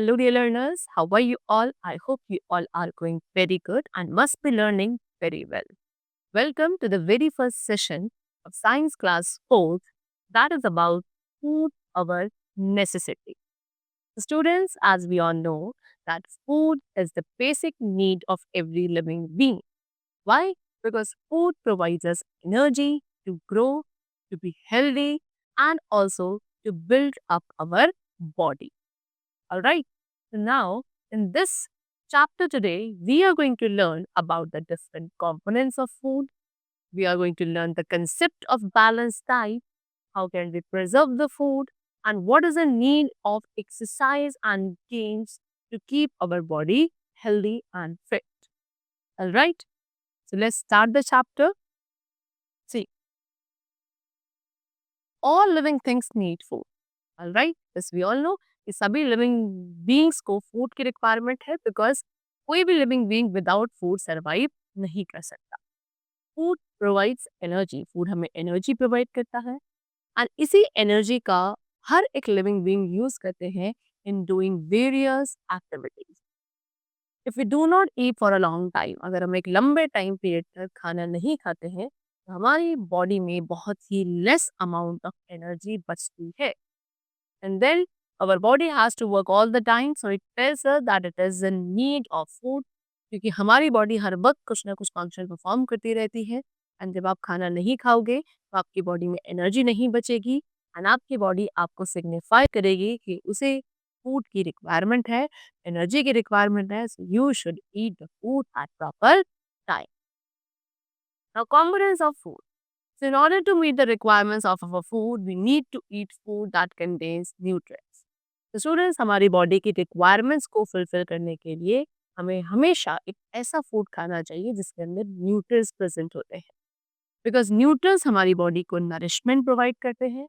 Hello, dear learners. How are you all? I hope you all are going very good and must be learning very well. Welcome to the very first session of Science Class 4th that is about food, our necessity. Students, as we all know, that food is the basic need of every living being. Why? Because food provides us energy to grow, to be healthy, and also to build up our body. All right. So now, in this chapter today, we are going to learn about the different components of food. We are going to learn the concept of balanced diet, how can we preserve the food, and what is the need of exercise and games to keep our body healthy and fit. All right. So let's start the chapter. See, all living things need food. All right. This we all know कि सभी living beings को food की requirement है because कोई भी living being without food survive नहीं कर सकता. Food provides energy. फूड हमें एनर्जी प्रोवाइड करता है एंड इसी एनर्जी का हर एक लिविंग बीइंग यूज करते हैं in doing various activities. If we do not eat for a long time, अगर हम एक लंबे टाइम पीरियड तक खाना नहीं खाते हैं तो हमारी बॉडी में बहुत ही लेस अमाउंट ऑफ एनर्जी बचती है. And then our body has to work all the time, so it tells us that it is in need of food. क्योंकि हमारी बॉडी हर वक्त कुछ ना कुछ फंक्शन परफॉर्म करती रहती है एंड जब आप खाना नहीं खाओगे तो आपकी बॉडी में एनर्जी नहीं बचेगी एंड आपकी बॉडी आपको सिग्निफाई करेगी कि उसे फूड की रिक्वायरमेंट है, एनर्जी की रिक्वायरमेंट है. So you should eat the food at proper time. Now components of food. So in order to meet the requirements of our food, we need to eat food that contains nutrients. तो students, हमारी body की requirements को fulfil करने के लिए हमें हमेशा एक ऐसा फूड खाना चाहिए जिसके अंदर न्यूट्रिएंट्स प्रेजेंट होते हैं. बिकॉज न्यूट्रिएंट्स हमारी बॉडी को नरिशमेंट प्रोवाइड करते हैं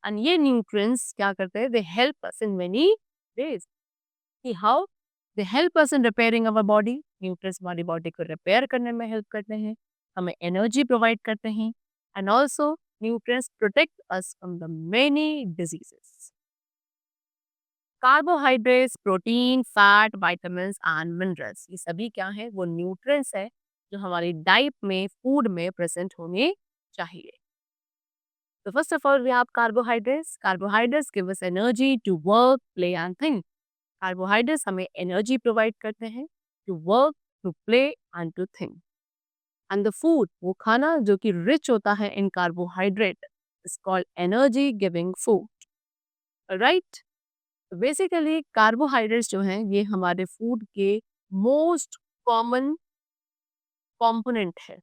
एंड ये न्यूट्रिएंट्स क्या करते हैं, they help us in many ways. कि how they help us in repairing our body. Nutrients हमारी बॉडी को रिपेयर करने में हेल्प करते हैं, हमें एनर्जी प्रोवाइड करते हैं and also nutrients protect us from the many diseases. Carbohydrates, protein, fat, vitamins and minerals, ये सभी क्या है, वो nutrients है जो हमारी डाइट में, फूड में प्रेजेंट होने चाहिए. So first of all, we have carbohydrates. Carbohydrates give us energy to work, play and think. Carbohydrates हमें energy provide करते हैं to work, to play and to think. And the food, वो खाना जो कि रिच होता है in carbohydrate, is called energy giving food. Right. Basically carbohydrates जो हैं ये हमारे फूड के मोस्ट कॉमन कंपोनेंट है.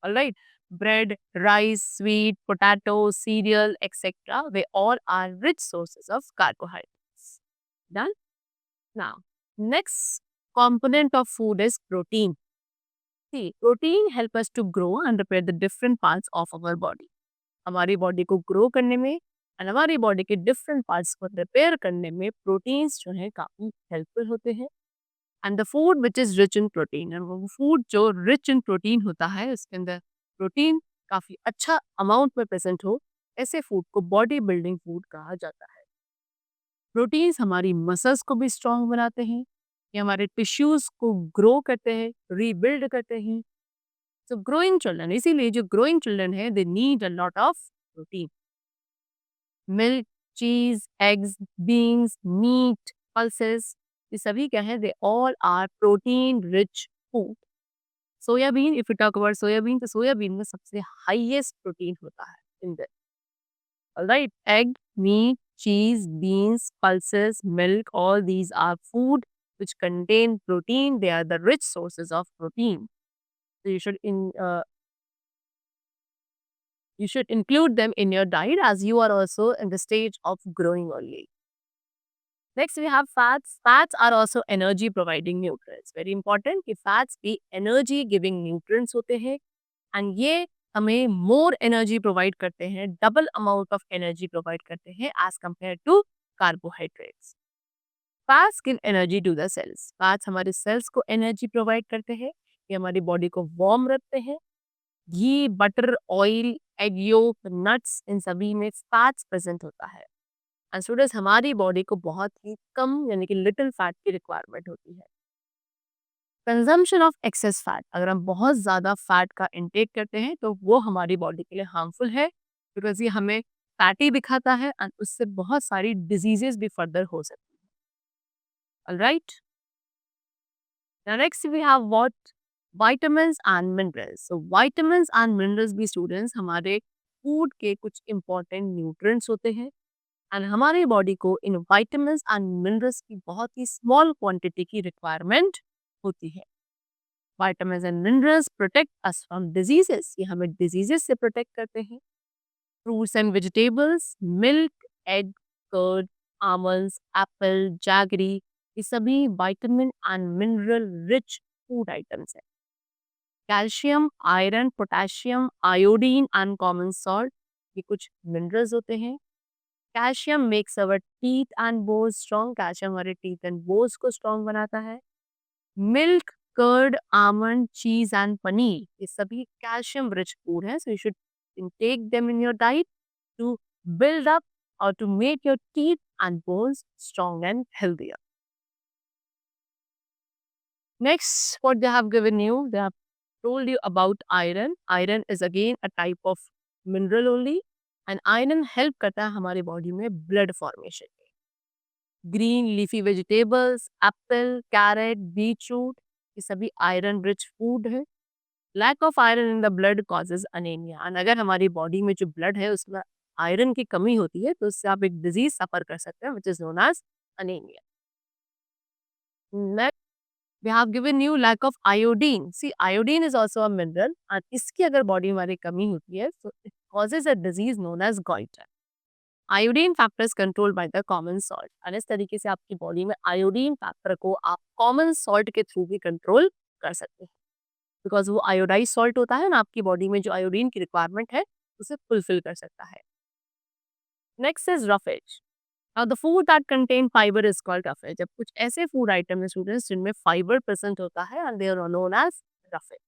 Alright. Bread, rice, sweet potato, cereal etcetera, they all are rich sources of carbohydrates. Done. Now next component of food is protein. See, protein help us to grow and repair the different parts of our body. हमारी body को grow करने में और हमारी body के different parts को repair करने में प्रोटीन्स जो है काफ़ी हेल्पफुल होते हैं. And the food which is rich in protein, और वो फूड जो रिच इन प्रोटीन होता है उसके अंदर प्रोटीन काफ़ी अच्छा अमाउंट में प्रेजेंट हो, ऐसे फूड को बॉडी बिल्डिंग फूड कहा जाता है. प्रोटीन्स हमारी मसल्स को भी स्ट्रॉन्ग बनाते हैं, ये हमारे टिश्यूज को ग्रो करते हैं, रीबिल्ड करते हैं. सो ग्रोइंग चिल्ड्रन, इसीलिए जो ग्रोइंग चिल्ड्रन है they need a lot of protein. Milk, cheese, eggs, beans, meat, pulses, ये सभी क्या है, they all are protein rich food. Soybean, if you talk about soybean, तो सोयाबीन में सबसे हाईएस्ट प्रोटीन होता है in that. Alright. Egg, meat, cheese, beans, pulses, milk, all these are food which contain protein. They are the rich sources of protein. So you should include them in your diet as you are also in the stage of growing only. Next we have fats. Fats are also energy providing nutrients. Very important कि fats भी energy giving nutrients होते हैं and ये हमें more energy provide करते हैं, double amount of energy provide करते हैं as compare to carbohydrates. Fats give energy to the cells. Fats हमारे सेल्स को एनर्जी प्रोवाइड करते हैं, ये हमारी बॉडी को वार्म रखते हैं. घी, butter, oil, egg yolk, nuts, इन सभी में फैट्स प्रेजेंट होता है एंड स्टूडेंट्स हमारी बॉडी को बहुत ही कम यानी कि लिटिल फैट की रिक्वायरमेंट होती है। कंजम्पशन ऑफ एक्सेस फैट, अगर हम बहुत ज़्यादा फैट का इंटेक करते हैं तो वो हमारी बॉडी के लिए हार्मफुल है, बिकॉज ये हमें फैटी दिखाता है एंड उससे बहुत सारी डिजीजेस भी फर्दर हो सकती हैं। Alright, now next we have what vitamins and minerals. So vitamins and minerals भी students हमारे फूड के कुछ important nutrients होते हैं एंड हमारी बॉडी को इन vitamins and minerals की बहुत ही small quantity की requirement होती है। vitamins and minerals protect us from diseases, ये हमें diseases से protect करते हैं। fruits and vegetables, milk, egg, curd, almonds, apple, jaggery, ये सभी vitamin and mineral rich food items हैं। Calcium, iron, potassium, iodine and common salt, ये कुछ मिनरल्स होते हैं। Calcium makes our teeth and bones strong, calcium हमारे teeth and bones को strong बनाता है। Milk, curd, almond, cheese and paneer, ये सभी कैल्शियम रिच फूड है, so you should intake them in your diet to build up or to make your teeth and bones strong and healthier. Next, what they have given you, they have told you about iron. Iron is again a type of mineral only, and iron help करता है हमारी body में blood formation में। Green leafy vegetables, apple, carrot, beetroot, ये सभी iron rich food है। Lack of iron in the blood causes anaemia, and अगर हमारी बॉडी में जो ब्लड है उसमें आयरन की कमी होती है तो उससे आप एक डिजीज सफर कर सकते हैं, which is known as anaemia. Next we have given you lack of iodine. See iodine is also a mineral and इसकी अगर बॉडी में हमारी कमी होती है तो it causes a disease known as goitre. Iodine factor is controlled by the common salt, और इस तरीके से आपकी बॉडी में आयोडीन फैक्टर को आप कॉमन सॉल्ट के थ्रू भी कंट्रोल कर सकते हैं, बिकॉज वो आयोडाइज सॉल्ट होता है ना, आपकी बॉडी में जो आयोडीन की रिक्वायरमेंट है उसे फुलफिल कर सकता है। Next is roughage. Now the food that contain fibre is called roughage. जब कुछ ऐसे फूड आइटम है स्टूडेंट्स जिनमें फाइबर प्रेजेंट होता है and they are known as roughage.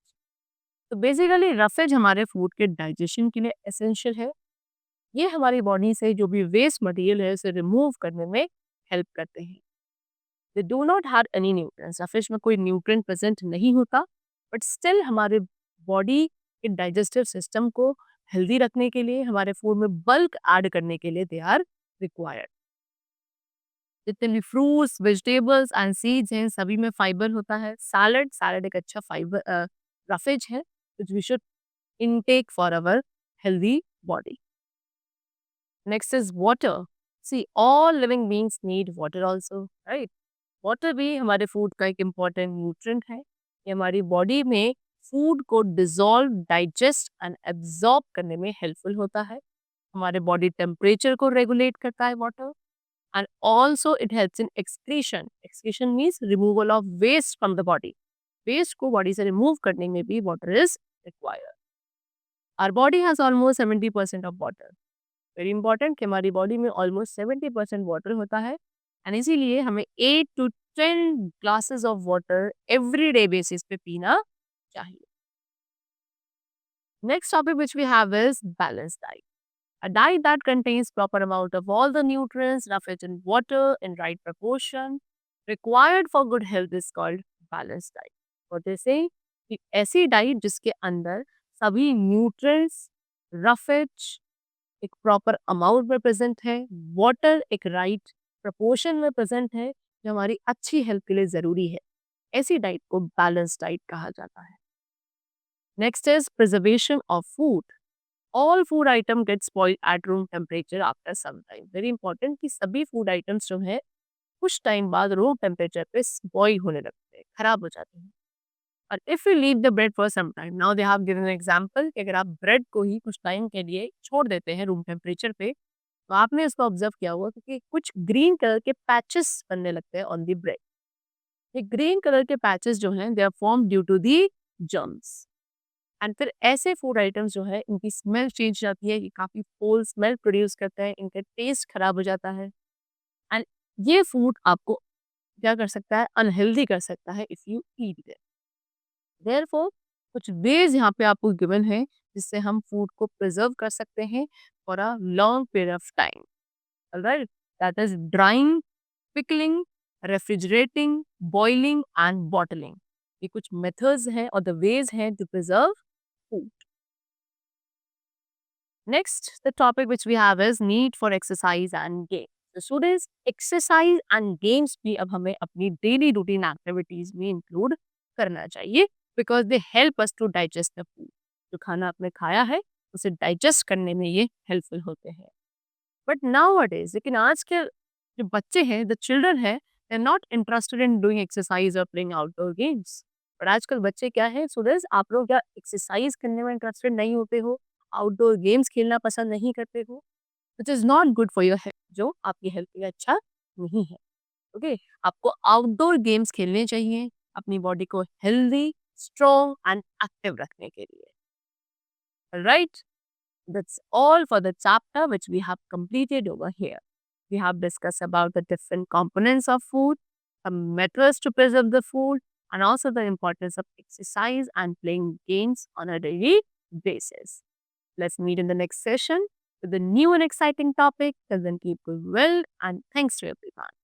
तो बेसिकली रफेज हमारे फूड के डाइजेशन के लिए एसेंशियल है। ये हमारी बॉडी से जो भी वेस्ट मटेरियल है उसे रिमूव करने में हेल्प करते हैं। They do not have any nutrients, fish में कोई न्यूट्रिएंट प्रेजेंट नहीं होता, बट स्टिल हमारे बॉडी के डाइजेस्टिव सिस्टम को हेल्दी रखने के लिए, हमारे फूड में बल्क ऐड करने के लिए दे आर रिक्वायर्ड। जितने भी फ्रूट्स, वेजिटेबल्स एंड सीड्स हैं सभी में फाइबर होता है। सैलड, सैलड एक अच्छा फाइबर रफेज है which we should intake for our healthy body. Next is water. See, all living beings need water also, right? Water भी हमारे फूड का एक इम्पॉर्टेंट न्यूट्रिएंट है। ये हमारी बॉडी में फूड को डिसॉल्व, डाइजेस्ट एंड एब्जॉर्ब करने में हेल्पफुल होता है। हमारे बॉडी टेम्परेचर को रेगुलेट करता है water, and also it helps in excretion. Excretion means removal of waste from the body. Waste को बॉडी से रिमूव करने में भी water is required. Our body has almost 70% of water. Very important कि हमारी बॉडी में ऑलमोस्ट 70% वाटर होता है, एंड इसीलिए हमें 8 to 10 glasses of water every day basis पे पीना चाहिए। Next topic which we have is balance diet. A diet that contains proper amount of all the nutrients, enough in water in right proportion required for good health is called balanced diet. और जैसे कि ऐसी diet जिसके अंदर सभी nutrients, roughage एक proper amount में present है, वाटर एक राइट प्रपोर्शन में प्रेजेंट है, जो हमारी अच्छी हेल्थ के लिए जरूरी है, ऐसी डाइट को बैलेंस डाइट कहा जाता है। Next is preservation of food. All food item get spoiled at room temperature after some time. Very important कि सभी फूड आइटम्स जो है कुछ टाइम बाद रूम टेम्परेचर पे स्पॉइल होने लगते हैं, खराब हो जाते हैं। और if you leave the bread for some time, now they have given example कि अगर आप ब्रेड को ही कुछ टाइम के लिए छोड़ देते हैं रूम टेम्परेचर पे, तो आपने इसको ऑब्जर्व किया होगा कि कुछ ग्रीन कलर के पैचेस बनने लगते हैं ऑन द ब्रेड। ये ग्रीन कलर के पैचेस जो हैं they are form due to the germs, and फिर ऐसे फूड आइटम्स जो है इनकी स्मेल चेंज जाती है, ये काफ़ी फोल स्मेल प्रोड्यूस करते हैं, इनका टेस्ट खराब हो जाता है, एंड ये फूड आपको क्या कर सकता है, अनहेल्दी कर सकता है if you eat there. Therefore कुछ वेज यहाँ पे आपको गिवन है जिससे हम फूड को प्रिजर्व कर सकते हैं for a long period of time. Alright, That is drying, pickling, refrigerating, boiling and bottling. ये कुछ methods हैं और the ways हैं to preserve food. Next, the topic which we have is need for exercise and game. So students, exercise and games भी अब हमें अपनी daily routine activities में include करना चाहिए because they help us to digest the food. जो खाना आपने खाया है उसे digest करने में ये helpful होते हैं. But nowadays, लेकिन आज के जो बच्चे हैं, the children हैं, they're not interested in doing exercise or playing outdoor games. पर आजकल बच्चे क्या है, students आप लोग क्या exercise करने में interested नहीं होते हो, outdoor games खेलना पसंद नहीं करते हो, which is not good for your health, जो आपकी हेल्थ के लिए अच्छा नहीं है. ओके, आपको आउटडोर गेम्स खेलने चाहिए अपनी बॉडी को हेल्दी, स्ट्रॉन्ग एंड एक्टिव रखने के लिए. Right, that's all for the chapter which we have completed over here. We have discussed about the different components of food, some methods to preserve the food, and also the importance of exercise and playing games on a daily basis. Let's meet in the next session with a new and exciting topic. Till then, keep good well, and thanks to everyone.